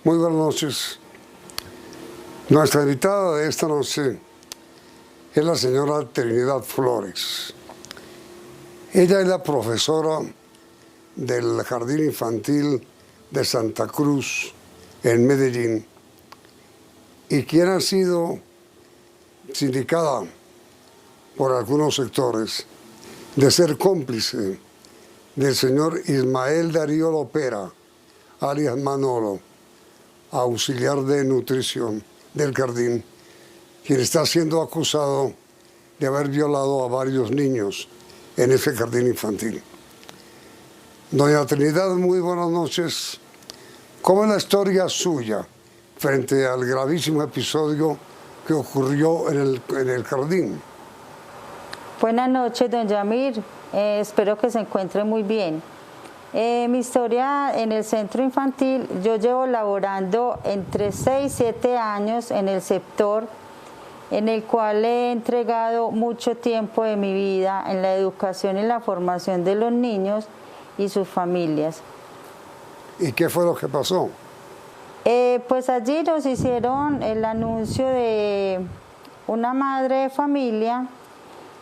Muy buenas noches. Nuestra invitada de esta noche es la señora Trinidad Flores. Ella es la profesora del Jardín Infantil de Santa Cruz en Medellín y quien ha sido sindicada por algunos sectores de ser cómplice del señor Ismael Darío Lopera, alias Manolo, auxiliar de nutrición del jardín, quien está siendo acusado de haber violado a varios niños en ese jardín infantil. Doña Trinidad, muy buenas noches. ¿Cómo es la historia suya frente al gravísimo episodio que ocurrió en el jardín? Buenas noches, don Yamir. Espero que se encuentre muy bien. Mi historia en el centro infantil, yo llevo laborando entre 6 y 7 años en el sector, en el cual he entregado mucho tiempo de mi vida en la educación y la formación de los niños y sus familias. ¿Y qué fue lo que pasó? Pues allí nos hicieron el anuncio de una madre de familia.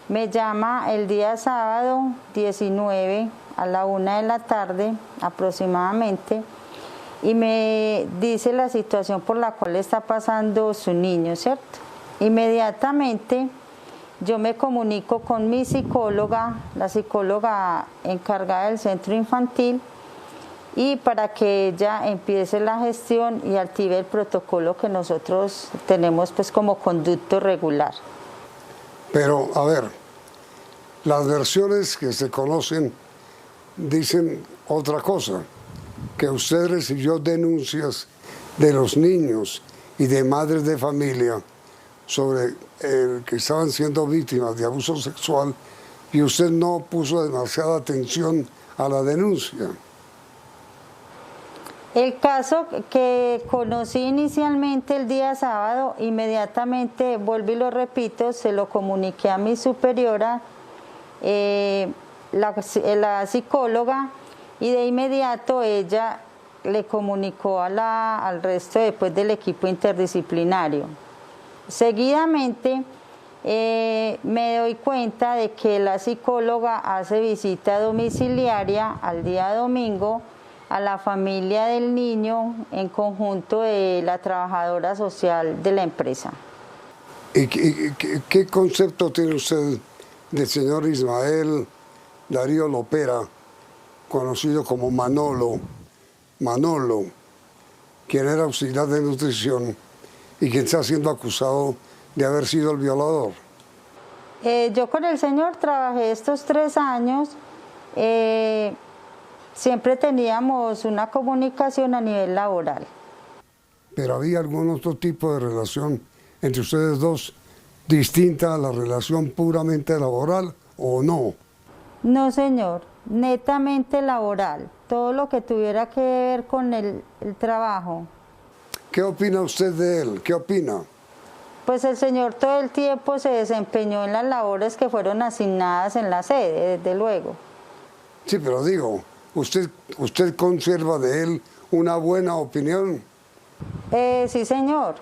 Me llama el día sábado 19 a la 1 de la tarde aproximadamente y me dice la situación por la cual está pasando su niño, ¿cierto? Inmediatamente yo me comunico con mi psicóloga, la psicóloga encargada del centro infantil, y para que ella empiece la gestión y active el protocolo que nosotros tenemos pues como conducto regular. Pero, a ver, las versiones que se conocen dicen otra cosa, que usted recibió denuncias de los niños y de madres de familia sobre que estaban siendo víctimas de abuso sexual y usted no puso demasiada atención a la denuncia. El caso que conocí inicialmente el día sábado, inmediatamente, vuelvo y lo repito, se lo comuniqué a mi superiora, la psicóloga, y de inmediato ella le comunicó al resto después del equipo interdisciplinario. Seguidamente me doy cuenta de que la psicóloga hace visita domiciliaria al día domingo a la familia del niño en conjunto de la trabajadora social de la empresa. ¿Y qué concepto tiene usted del señor Ismael Darío Lopera, conocido como Manolo, quien era auxiliar de nutrición y quien está siendo acusado de haber sido el violador? Yo con el señor trabajé estos 3 años. Siempre teníamos una comunicación a nivel laboral. ¿Pero había algún otro tipo de relación entre ustedes dos distinta a la relación puramente laboral o no? No, señor, netamente laboral, todo lo que tuviera que ver con el trabajo. ¿Qué opina usted de él? ¿Qué opina? Pues el señor todo el tiempo se desempeñó en las labores que fueron asignadas en la sede, desde luego. Sí, pero digo, ¿usted conserva de él una buena opinión? Sí, señor.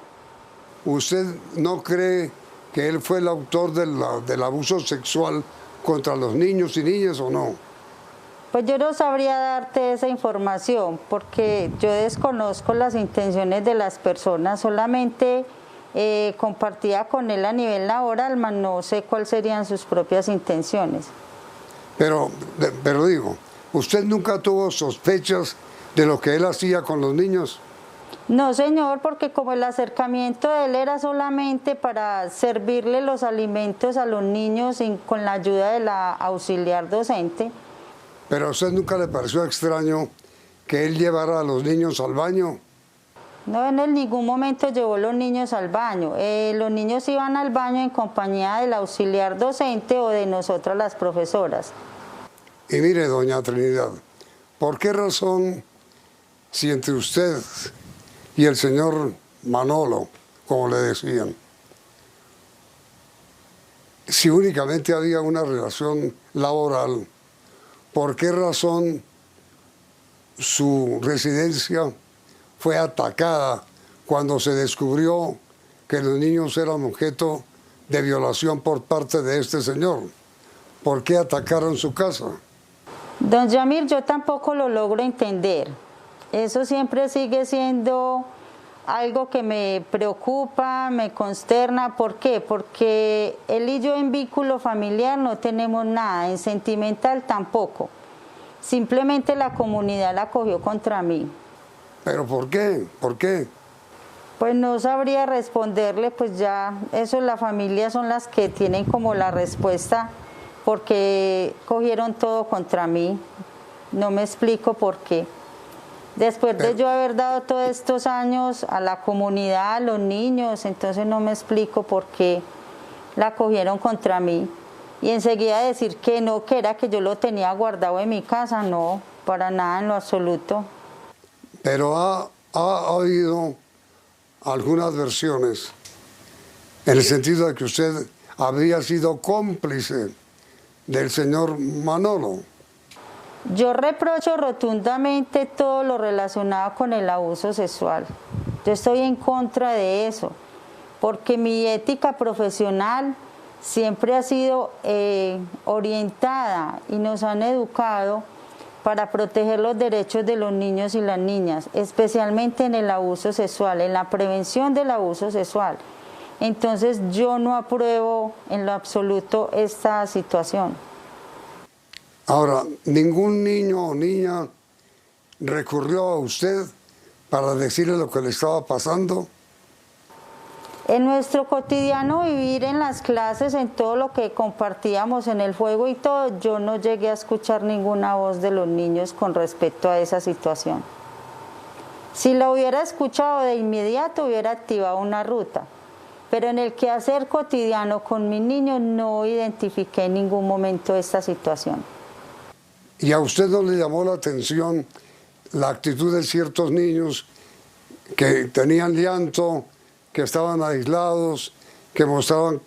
¿Usted no cree que él fue el autor del abuso sexual contra los niños y niñas o no? Pues yo no sabría darte esa información porque yo desconozco las intenciones de las personas, solamente compartía con él a nivel laboral, mas no sé cuáles serían sus propias intenciones. Pero digo, ¿usted nunca tuvo sospechas de lo que él hacía con los niños? No, señor, porque como el acercamiento de él era solamente para servirle los alimentos a los niños con la ayuda de la auxiliar docente. ¿Pero a usted nunca le pareció extraño que él llevara a los niños al baño? No, en ningún momento llevó los niños al baño. Los niños iban al baño en compañía del auxiliar docente o de nosotras las profesoras. Y mire, doña Trinidad, ¿por qué razón, si entre usted y el señor Manolo, como le decían, si únicamente había una relación laboral, ¿por qué razón su residencia fue atacada cuando se descubrió que los niños eran objeto de violación por parte de este señor? ¿Por qué atacaron su casa? Don Yamir, yo tampoco lo logro entender. Eso siempre sigue siendo algo que me preocupa, me consterna. ¿Por qué? Porque él y yo en vínculo familiar no tenemos nada, en sentimental tampoco. Simplemente la comunidad la cogió contra mí. ¿Pero por qué? ¿Por qué? Pues no sabría responderle, pues ya eso la familia son las que tienen como la respuesta, porque cogieron todo contra mí. No me explico por qué. Después de yo haber dado todos estos años a la comunidad, a los niños, entonces no me explico por qué la cogieron contra mí. Y enseguida decir que no, que era que yo lo tenía guardado en mi casa, no, para nada en lo absoluto. Pero ha habido algunas versiones en el sentido de que usted habría sido cómplice del señor Manolo. Yo reprocho rotundamente todo lo relacionado con el abuso sexual. Yo estoy en contra de eso, porque mi ética profesional siempre ha sido orientada y nos han educado para proteger los derechos de los niños y las niñas, especialmente en el abuso sexual, en la prevención del abuso sexual. Entonces yo no apruebo en lo absoluto esta situación. Ahora, ¿ningún niño o niña recurrió a usted para decirle lo que le estaba pasando? En nuestro cotidiano vivir, en las clases, en todo lo que compartíamos en el juego y todo, yo no llegué a escuchar ninguna voz de los niños con respecto a esa situación. Si la hubiera escuchado de inmediato hubiera activado una ruta, pero en el quehacer cotidiano con mis niños no identifiqué en ningún momento esta situación. ¿Y a usted no le llamó la atención la actitud de ciertos niños que tenían llanto, que estaban aislados, que mostraban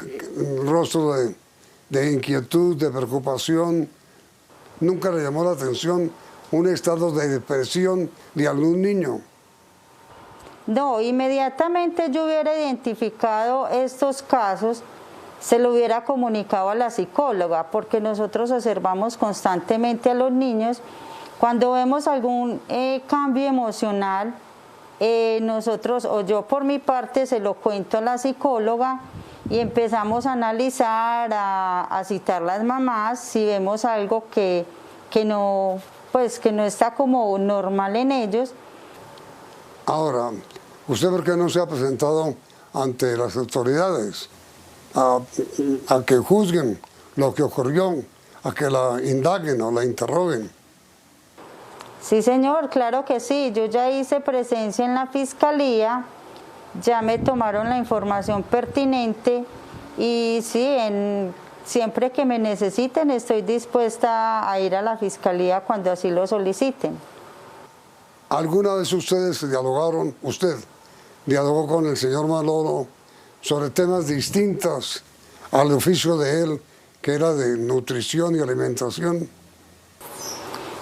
rostros de inquietud, de preocupación? ¿Nunca le llamó la atención un estado de depresión de algún niño? No, inmediatamente yo hubiera identificado estos casos, se lo hubiera comunicado a la psicóloga, porque nosotros observamos constantemente a los niños. Cuando vemos algún cambio emocional, nosotros, o yo por mi parte, se lo cuento a la psicóloga y empezamos a analizar, a citar las mamás, si vemos algo que no está como normal en ellos. Ahora, ¿usted por qué no se ha presentado ante las autoridades a que juzguen lo que ocurrió, a que la indaguen o la interroguen? Sí, señor, claro que sí. Yo ya hice presencia en la fiscalía, ya me tomaron la información pertinente y sí, siempre que me necesiten estoy dispuesta a ir a la fiscalía cuando así lo soliciten. ¿Alguna vez usted dialogó con el señor Manolo sobre temas distintos al oficio de él, que era de nutrición y alimentación?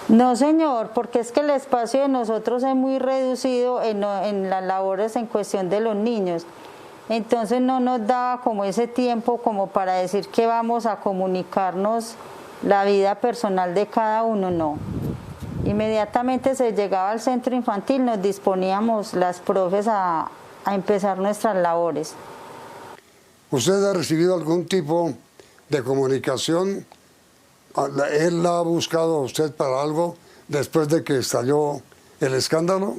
No, señor, porque es que el espacio de nosotros es muy reducido en las labores en cuestión de los niños. Entonces no nos daba como ese tiempo como para decir que vamos a comunicarnos la vida personal de cada uno, no. Inmediatamente se llegaba al centro infantil, nos disponíamos las profes a empezar nuestras labores. ¿Usted ha recibido algún tipo de comunicación? ¿Él la ha buscado a usted para algo después de que estalló el escándalo?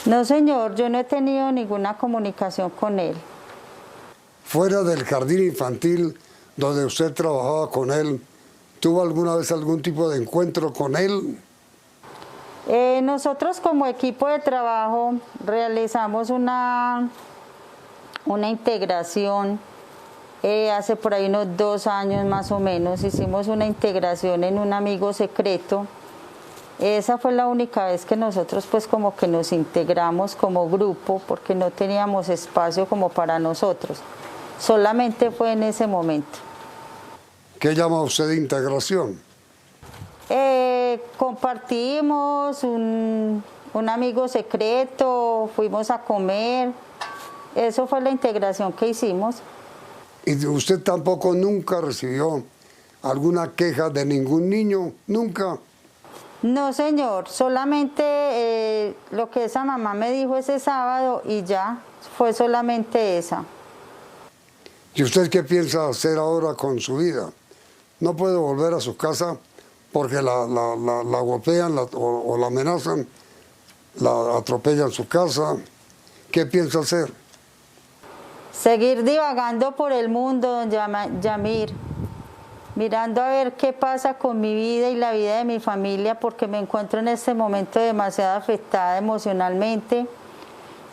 No, señor, yo no he tenido ninguna comunicación con él. Fuera del jardín infantil donde usted trabajaba con él, ¿tuvo alguna vez algún tipo de encuentro con él? Nosotros como equipo de trabajo realizamos una integración. Hace por ahí unos 2 años más o menos hicimos una integración en un amigo secreto. Esa fue la única vez que nosotros pues como que nos integramos como grupo, porque no teníamos espacio como para nosotros. Solamente fue en ese momento. ¿Qué llama usted de integración? Compartimos un amigo secreto, fuimos a comer. Eso fue la integración que hicimos. ¿Y usted tampoco nunca recibió alguna queja de ningún niño? ¿Nunca? No, señor, solamente lo que esa mamá me dijo ese sábado y ya, fue solamente esa. ¿Y usted qué piensa hacer ahora con su vida? ¿No puede volver a su casa porque la golpean o la amenazan, la atropellan su casa? ¿Qué piensa hacer? Seguir divagando por el mundo, don Yamir, mirando a ver qué pasa con mi vida y la vida de mi familia, porque me encuentro en este momento demasiado afectada emocionalmente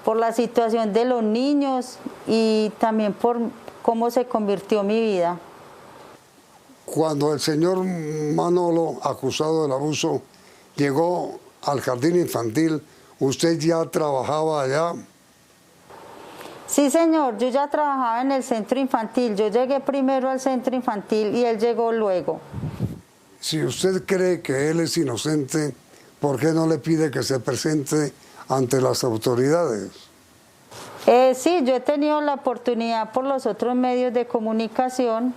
por la situación de los niños y también por cómo se convirtió mi vida. Cuando el señor Manolo, acusado del abuso, llegó al jardín infantil, ¿usted ya trabajaba allá? Sí, señor, yo ya trabajaba en el centro infantil. Yo llegué primero al centro infantil y él llegó luego. Si usted cree que él es inocente, ¿por qué no le pide que se presente ante las autoridades? Sí, yo he tenido la oportunidad por los otros medios de comunicación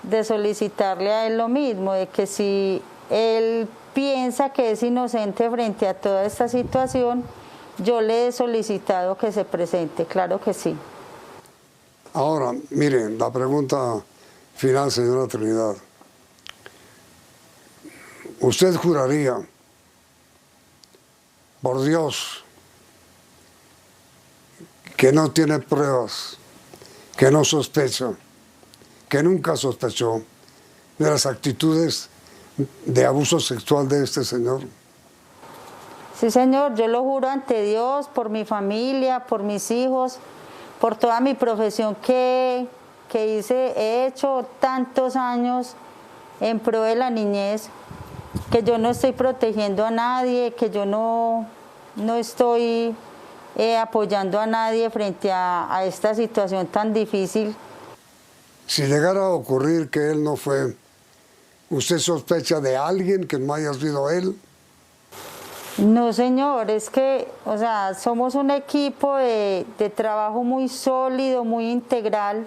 de solicitarle a él lo mismo, de que si él piensa que es inocente frente a toda esta situación, yo le he solicitado que se presente, claro que sí. Ahora, miren, la pregunta final, señora Trinidad. ¿Usted juraría, por Dios, que no tiene pruebas, que no sospecha, que nunca sospechó de las actitudes de abuso sexual de este señor? Sí, señor, yo lo juro ante Dios, por mi familia, por mis hijos, por toda mi profesión que he hecho tantos años en pro de la niñez, que yo no estoy protegiendo a nadie, que yo no estoy apoyando a nadie frente a esta situación tan difícil. Si llegara a ocurrir que él no fue, ¿usted sospecha de alguien que no haya sido él? No, señor, es que, o sea, somos un equipo de trabajo muy sólido, muy integral.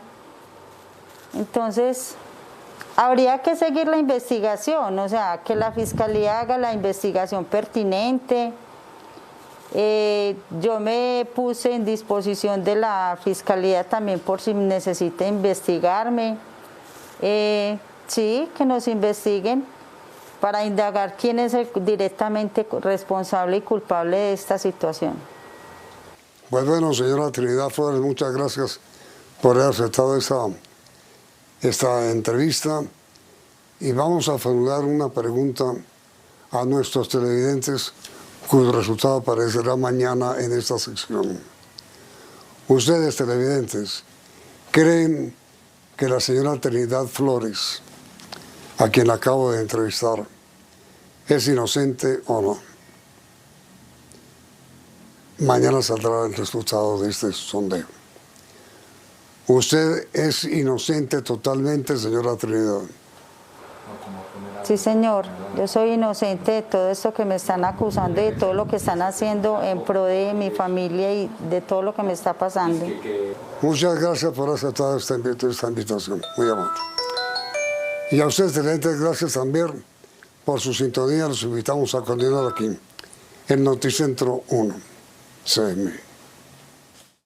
Entonces, habría que seguir la investigación, o sea, que la Fiscalía haga la investigación pertinente. Yo me puse en disposición de la Fiscalía también por si necesita investigarme. Sí, que nos investiguen para indagar quién es el directamente responsable y culpable de esta situación. Pues bueno, señora Trinidad Flores, muchas gracias por haber aceptado esta entrevista y vamos a formular una pregunta a nuestros televidentes cuyo resultado aparecerá mañana en esta sección. Ustedes, televidentes, ¿creen que la señora Trinidad Flores, a quien acabo de entrevistar, es inocente o no? Mañana saldrá el resultado de este sondeo. ¿Usted es inocente totalmente, señora Trinidad? Sí, señor. Yo soy inocente de todo esto que me están acusando y de todo lo que están haciendo en pro de mi familia y de todo lo que me está pasando. Muchas gracias por aceptar esta invitación. Muy amable. Y a ustedes, televidentes, gracias también por su sintonía. Los invitamos a continuar aquí en Noticentro 1 CM.